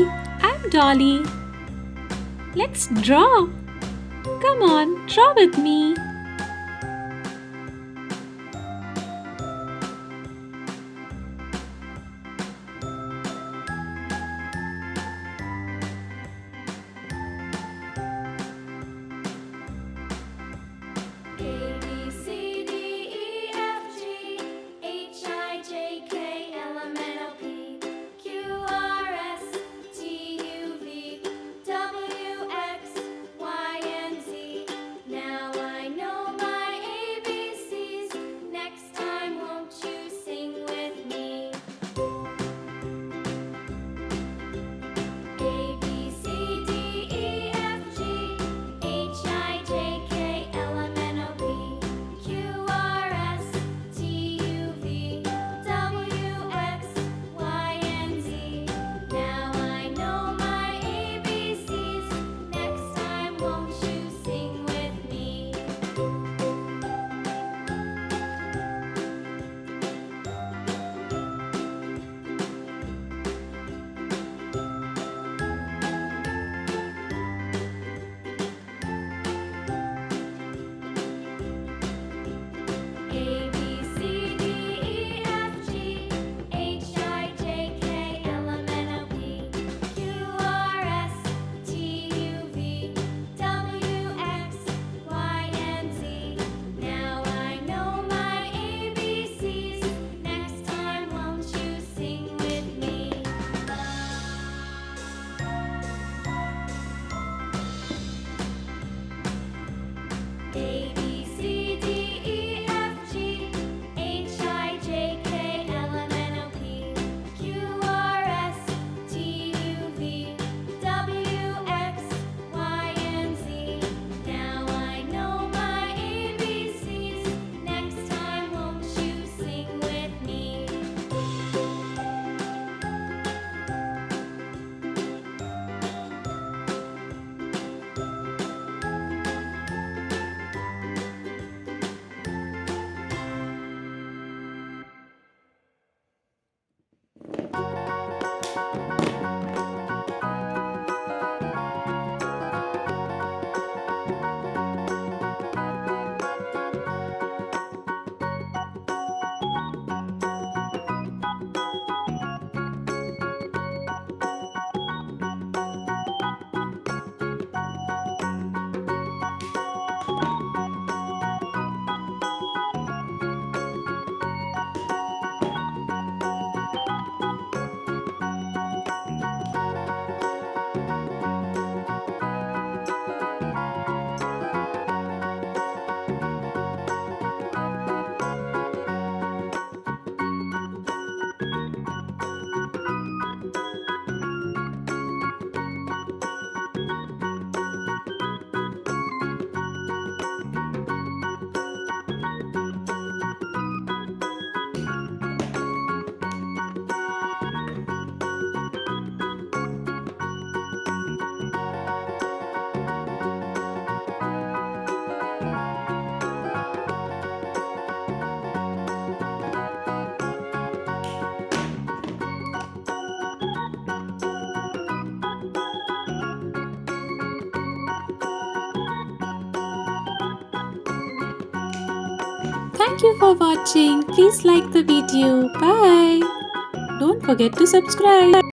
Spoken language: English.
Hi, I'm Dolly. Let's draw. Come on, draw with me. A B C D E F G H I J K L M N O P Q R S T U V W X Y and Z. Now I know my ABCs. Next time, won't you sing with me? A B C D E F G H I J K L M N O P Q R S T U V W X Y and Z. Now I know my ABCs. Next time, won't you sing with me? A B C D E F G H I J K L M N O P Q R S T U V W X Y and Z. Now I know my ABCs. Next time, won't you sing with me? A B C D E F G H I J K L M N O P Q R S T U V W X Y and Z. Now I know my ABCs. Next time, won't you sing with me? Thank you for watching. Please like the video. Bye. Don't forget to subscribe.